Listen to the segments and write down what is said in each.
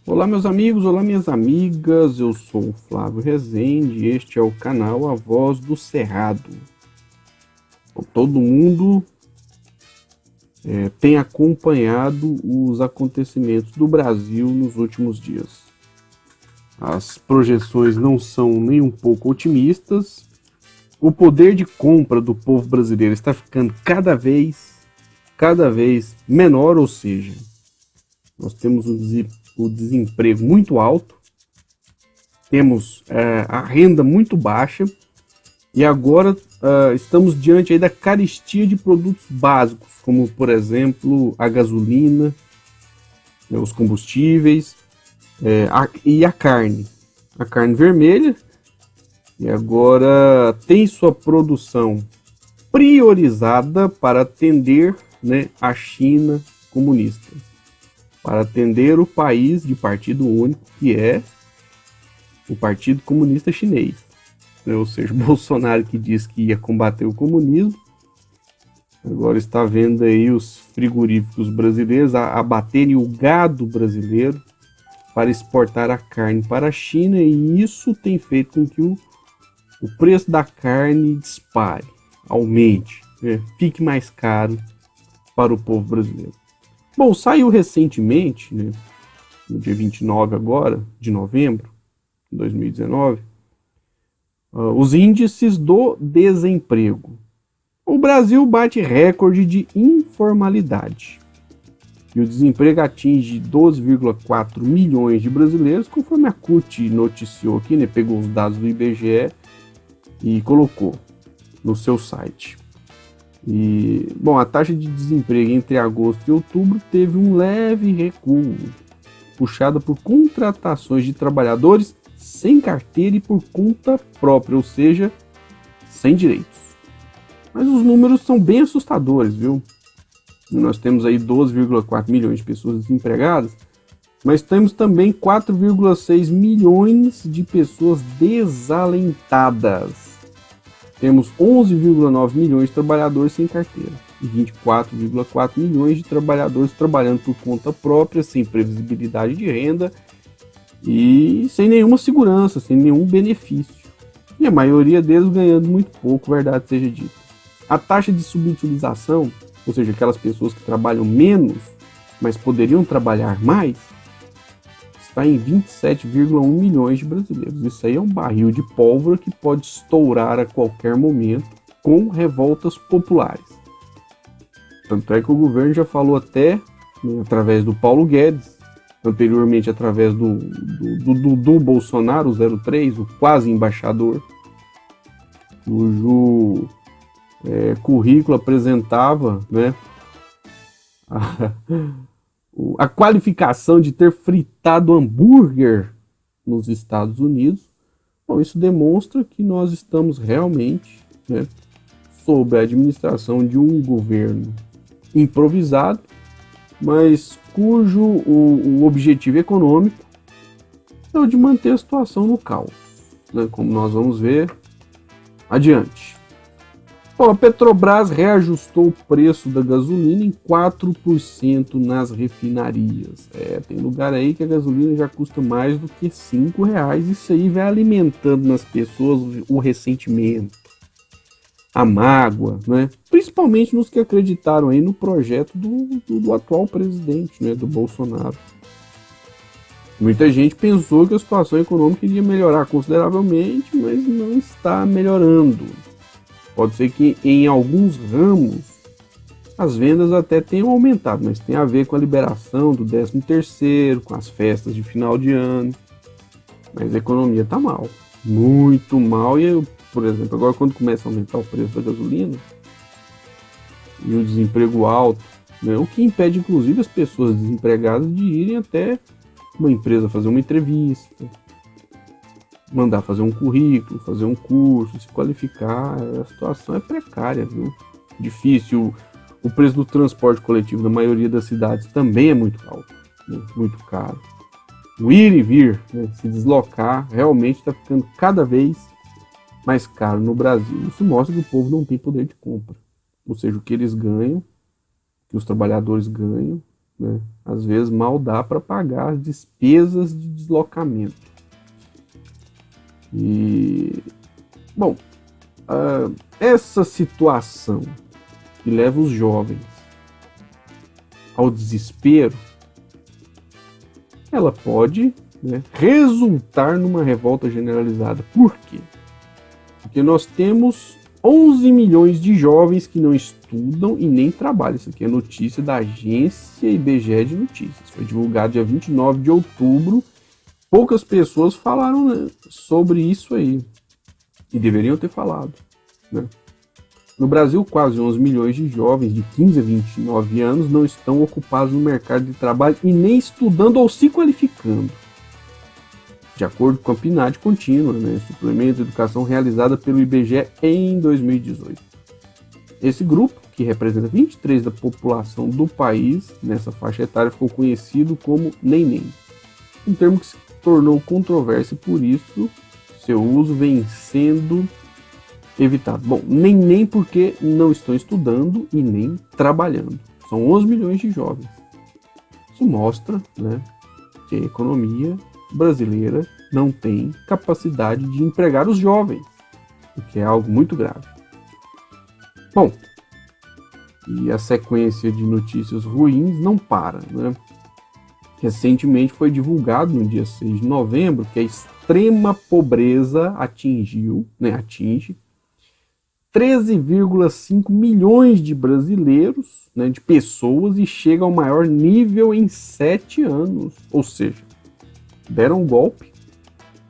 Olá meus amigos, olá minhas amigas, eu sou o Flávio Rezende e este é o canal A Voz do Cerrado. Todo mundo tem acompanhado os acontecimentos do Brasil nos últimos dias. As projeções não são nem um pouco otimistas, o poder de compra do povo brasileiro está ficando cada vez menor, ou seja, nós temos o desemprego muito alto, temos a renda muito baixa e agora estamos diante aí da carestia de produtos básicos, como por exemplo a gasolina, né, os combustíveis e a carne. A carne vermelha e agora tem sua produção priorizada para atender, né, a China comunista, para atender o país de partido único que é o Partido Comunista Chinês. Ou seja, o Bolsonaro que disse que ia combater o comunismo, agora está vendo aí os frigoríficos brasileiros abaterem o gado brasileiro para exportar a carne para a China, e isso tem feito com que o preço da carne dispare, aumente, né? Fique mais caro para o povo brasileiro. Bom, saiu recentemente, né, no dia 29 agora, de novembro de 2019, os índices do desemprego. O Brasil bate recorde de informalidade. E o desemprego atinge 12,4 milhões de brasileiros, conforme a CUT noticiou aqui, né? Pegou os dados do IBGE e colocou no seu site. E, bom, a taxa de desemprego entre agosto e outubro teve um leve recuo, puxada por contratações de trabalhadores sem carteira e por conta própria, ou seja, sem direitos. Mas os números são bem assustadores, viu? Nós temos aí 12,4 milhões de pessoas desempregadas, mas temos também 4,6 milhões de pessoas desalentadas. Temos 11,9 milhões de trabalhadores sem carteira e 24,4 milhões de trabalhadores trabalhando por conta própria, sem previsibilidade de renda e sem nenhuma segurança, sem nenhum benefício. E a maioria deles ganhando muito pouco, verdade seja dita. A taxa de subutilização, ou seja, aquelas pessoas que trabalham menos, mas poderiam trabalhar mais, está em 27,1 milhões de brasileiros. Isso aí é um barril de pólvora que pode estourar a qualquer momento com revoltas populares. Tanto é que o governo já falou até, né, através do Paulo Guedes, anteriormente através do Bolsonaro, o 03, o quase embaixador, cujo currículo apresentava, né, a qualificação de ter fritado hambúrguer nos Estados Unidos. Bom, isso demonstra que nós estamos realmente, né, sob a administração de um governo improvisado, mas cujo o objetivo econômico é o de manter a situação no caos, né, como nós vamos ver adiante. Bom, a Petrobras reajustou o preço da gasolina em 4% nas refinarias. Tem lugar aí que a gasolina já custa mais do que R$5. Isso aí vai alimentando nas pessoas o ressentimento, a mágoa, né? Principalmente nos que acreditaram aí no projeto do atual presidente, né, do Bolsonaro. Muita gente pensou que a situação econômica iria melhorar consideravelmente, mas não está melhorando. Pode ser que em alguns ramos as vendas até tenham aumentado, mas tem a ver com a liberação do 13º, com as festas de final de ano. Mas a economia está mal, muito mal. E eu, por exemplo, agora quando começa a aumentar o preço da gasolina e o desemprego alto, né, o que impede inclusive as pessoas desempregadas de irem até uma empresa fazer uma entrevista, mandar fazer um currículo, fazer um curso, se qualificar. A situação é precária, viu? Difícil. O preço do transporte coletivo na maioria das cidades também é muito alto, né? Muito caro. O ir e vir, né, se deslocar, realmente está ficando cada vez mais caro no Brasil. Isso mostra que o povo não tem poder de compra. Ou seja, o que eles ganham, que os trabalhadores ganham, né? Às vezes mal dá para pagar as despesas de deslocamento. E, bom, essa situação que leva os jovens ao desespero, ela pode, né, resultar numa revolta generalizada. Por quê? Porque nós temos 11 milhões de jovens que não estudam e nem trabalham. Isso aqui é notícia da agência IBGE de notícias. Foi divulgado dia 29 de outubro. Poucas pessoas falaram, né, sobre isso aí. E deveriam ter falado, né? No Brasil, quase 11 milhões de jovens de 15 a 29 anos não estão ocupados no mercado de trabalho e nem estudando ou se qualificando. De acordo com a PNAD contínua, né, suplemento de educação realizada pelo IBGE em 2018. Esse grupo, que representa 23% da população do país, nessa faixa etária, ficou conhecido como neném. Um termo que se tornou controverso e por isso seu uso vem sendo evitado. Bom, nem porque não estão estudando e nem trabalhando. São 11 milhões de jovens. Isso mostra, né, que a economia brasileira não tem capacidade de empregar os jovens, o que é algo muito grave. Bom, e a sequência de notícias ruins não para, né? Recentemente foi divulgado no dia 6 de novembro que a extrema pobreza atinge 13,5 milhões de brasileiros, né, de pessoas, e chega ao maior nível em 7 anos. Ou seja, deram um golpe,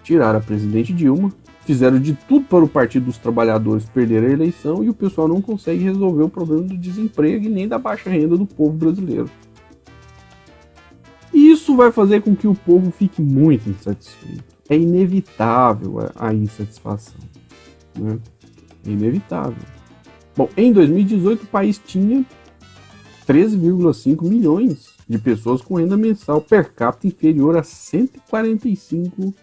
tiraram a presidente Dilma, fizeram de tudo para o Partido dos Trabalhadores perder a eleição e o pessoal não consegue resolver o problema do desemprego e nem da baixa renda do povo brasileiro. Isso vai fazer com que o povo fique muito insatisfeito. É inevitável a insatisfação, né? É inevitável. Bom, em 2018 o país tinha 13,5 milhões de pessoas com renda mensal per capita inferior a R$145,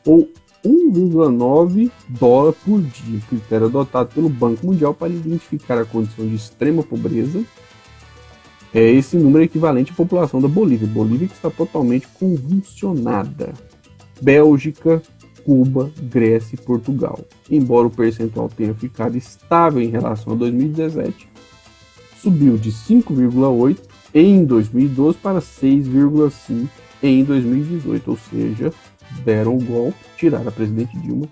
ou 1,9 dólar por dia, critério adotado pelo Banco Mundial para identificar a condição de extrema pobreza. Esse número é equivalente à população da Bolívia. Bolívia que está totalmente convulsionada. Bélgica, Cuba, Grécia e Portugal. Embora o percentual tenha ficado estável em relação a 2017, subiu de 5,8 em 2012 para 6,5 em 2018, ou seja, deram o golpe, tiraram a presidente Dilma,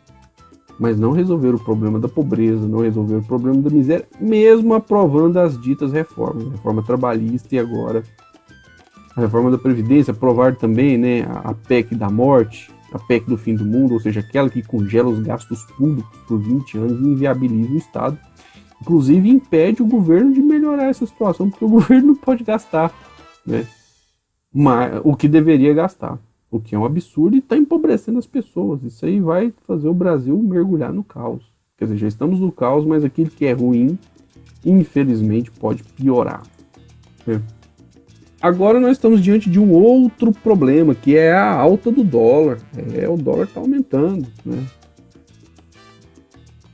mas não resolveram o problema da pobreza, não resolveram o problema da miséria, mesmo aprovando as ditas reformas, reforma trabalhista e agora a reforma da Previdência. Aprovaram também, né, a PEC da morte, a PEC do fim do mundo, ou seja, aquela que congela os gastos públicos por 20 anos e inviabiliza o Estado. Inclusive impede o governo de melhorar essa situação, porque o governo não pode gastar, né, o que deveria gastar, o que é um absurdo e está empobrecendo as pessoas. Isso aí vai fazer o Brasil mergulhar no caos. Quer dizer, já estamos no caos, mas aquilo que é ruim, infelizmente, pode piorar, né? Agora nós estamos diante de um outro problema, que é a alta do dólar. O dólar está aumentando, né?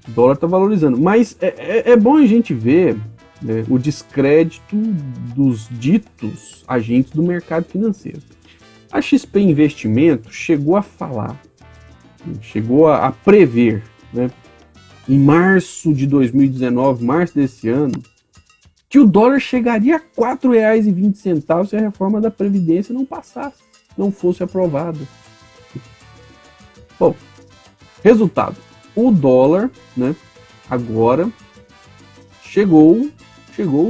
O dólar está valorizando. Mas é bom a gente ver, né, o descrédito dos ditos agentes do mercado financeiro. A XP Investimentos chegou a falar, chegou a prever, né, em março de 2019, março desse ano, que o dólar chegaria a R$ 4,20 se a reforma da Previdência não passasse, não fosse aprovada. Bom, resultado, o dólar, né, agora chegou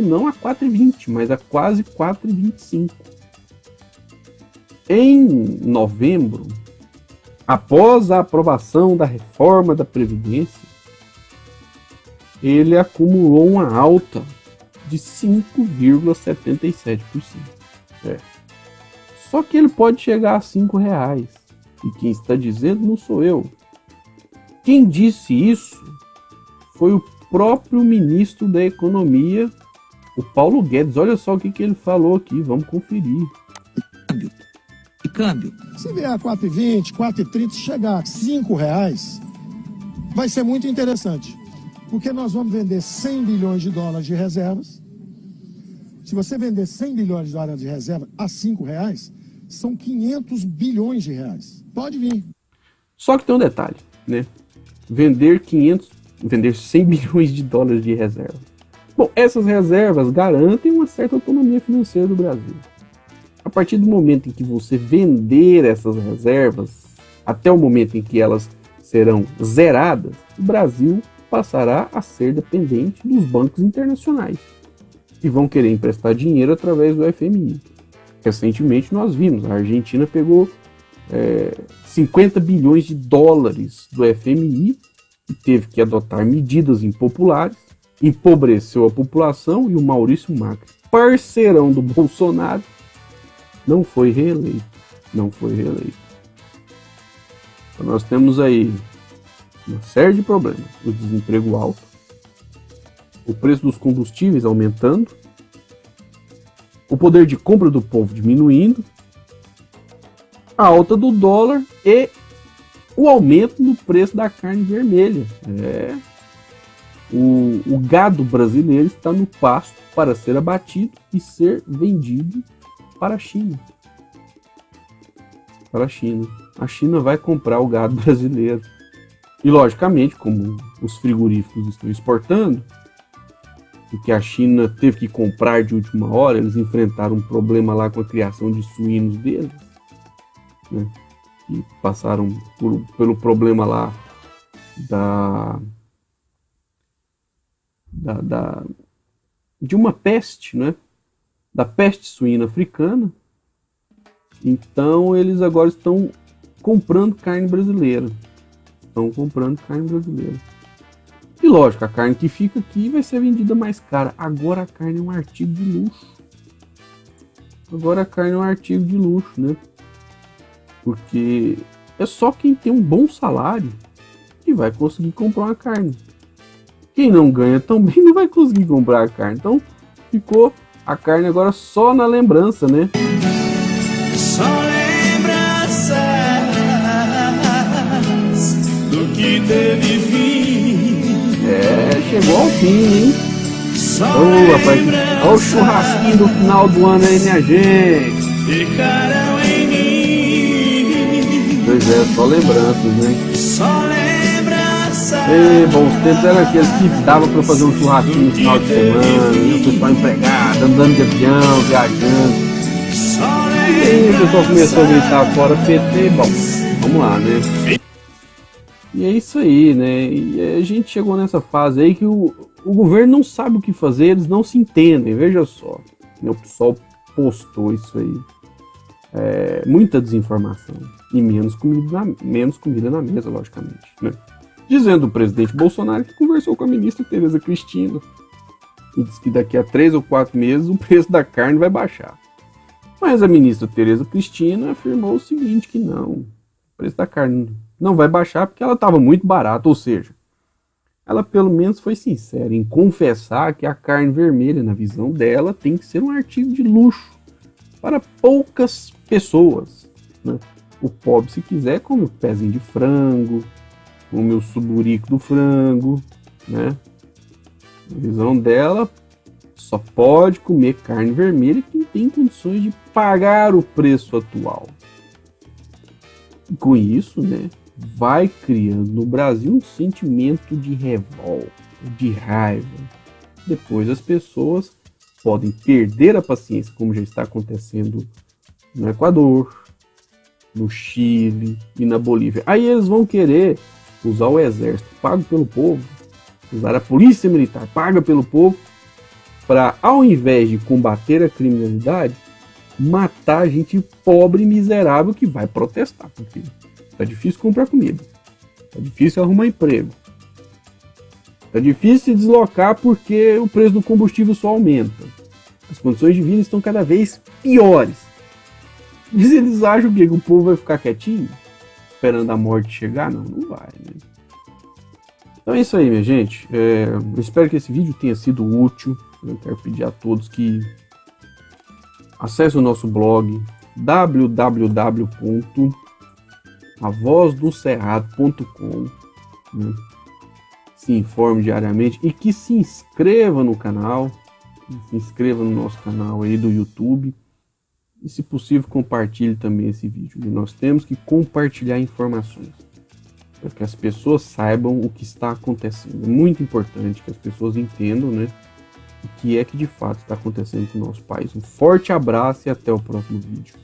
não a 4,20, mas a quase 4,25. Em novembro, após a aprovação da reforma da Previdência, ele acumulou uma alta de 5,77%. Só que ele pode chegar a R$5. E quem está dizendo não sou eu. Quem disse isso foi o próprio ministro da Economia, o Paulo Guedes. Olha só o que ele falou aqui, vamos conferir. Câmbio. Se vier a 4,20, 4,30, chegar a R$5, vai ser muito interessante. Porque nós vamos vender 100 bilhões de dólares de reservas. Se você vender 100 bilhões de dólares de reserva a R$5, são 500 bilhões de reais. Pode vir. Só que tem um detalhe, né? Vender 100 bilhões de dólares de reserva. Bom, essas reservas garantem uma certa autonomia financeira do Brasil. A partir do momento em que você vender essas reservas, até o momento em que elas serão zeradas, o Brasil passará a ser dependente dos bancos internacionais, que vão querer emprestar dinheiro através do FMI. Recentemente nós vimos, a Argentina pegou 50 bilhões de dólares do FMI e teve que adotar medidas impopulares, empobreceu a população, e o Maurício Macri, parceirão do Bolsonaro, não foi reeleito. Então nós temos aí uma série de problemas: o desemprego alto, o preço dos combustíveis aumentando, o poder de compra do povo diminuindo, a alta do dólar e o aumento no preço da carne vermelha. O gado brasileiro está no pasto para ser abatido e ser vendido para a China. A China vai comprar o gado brasileiro. E, logicamente, como os frigoríficos estão exportando, porque a China teve que comprar de última hora, eles enfrentaram um problema lá com a criação de suínos deles, né? E passaram pelo problema lá de uma peste, né? Da peste suína africana. Então eles agora estão comprando carne brasileira. E lógico, a carne que fica aqui vai ser vendida mais cara. Agora a carne é um artigo de luxo. Né? Porque é só quem tem um bom salário que vai conseguir comprar uma carne. Quem não ganha também não vai conseguir comprar a carne. Então ficou a carne agora só na lembrança, né? Só lembranças do que teve fim. Chegou ao fim, hein? Rapaz, olha o churrasquinho do final do ano aí, minha gente. Ficaram em mim. Pois é, só lembranças, né? Só lembranças. Bons tempos eram aqueles que dava pra fazer um churrasquinho no final de semana, o pessoal empregado, andando de avião, viajando. E aí o pessoal começou a gritar fora PT, bom, vamos lá, né? E é isso aí, né? E a gente chegou nessa fase aí que o governo não sabe o que fazer, eles não se entendem, veja só. O pessoal postou isso aí. Muita desinformação e menos comida na mesa, logicamente, né? Dizendo o presidente Bolsonaro que conversou com a ministra Tereza Cristina e disse que daqui a 3 ou 4 meses o preço da carne vai baixar. Mas a ministra Tereza Cristina afirmou o seguinte, que não, o preço da carne não vai baixar porque ela estava muito barata, ou seja, ela pelo menos foi sincera em confessar que a carne vermelha, na visão dela, tem que ser um artigo de luxo para poucas pessoas, né? O pobre, se quiser, come o pezinho de frango, come o suburico do frango, né? Na visão dela, só pode comer carne vermelha quem tem condições de pagar o preço atual. E com isso, né, vai criando no Brasil um sentimento de revolta, de raiva. Depois as pessoas podem perder a paciência, como já está acontecendo no Equador, no Chile e na Bolívia. Aí eles vão querer usar o exército pago pelo povo, usar a polícia militar paga pelo povo, para, ao invés de combater a criminalidade, matar gente pobre e miserável que vai protestar, porque tá difícil comprar comida, tá difícil arrumar emprego, tá difícil se deslocar porque o preço do combustível só aumenta, as condições de vida estão cada vez piores. Mas eles acham que o povo vai ficar quietinho, esperando a morte chegar? Não vai, né? Então é isso aí, minha gente. Eu espero que esse vídeo tenha sido útil. Eu quero pedir a todos que acessem o nosso blog www.avozdocerrado.com, né? Se informe diariamente e que se inscreva no canal, se inscreva no nosso canal aí do YouTube e, se possível, compartilhe também esse vídeo. E nós temos que compartilhar informações para que as pessoas saibam o que está acontecendo. É muito importante que as pessoas entendam, né, o que é que de fato está acontecendo com o nosso país. Um forte abraço e até o próximo vídeo.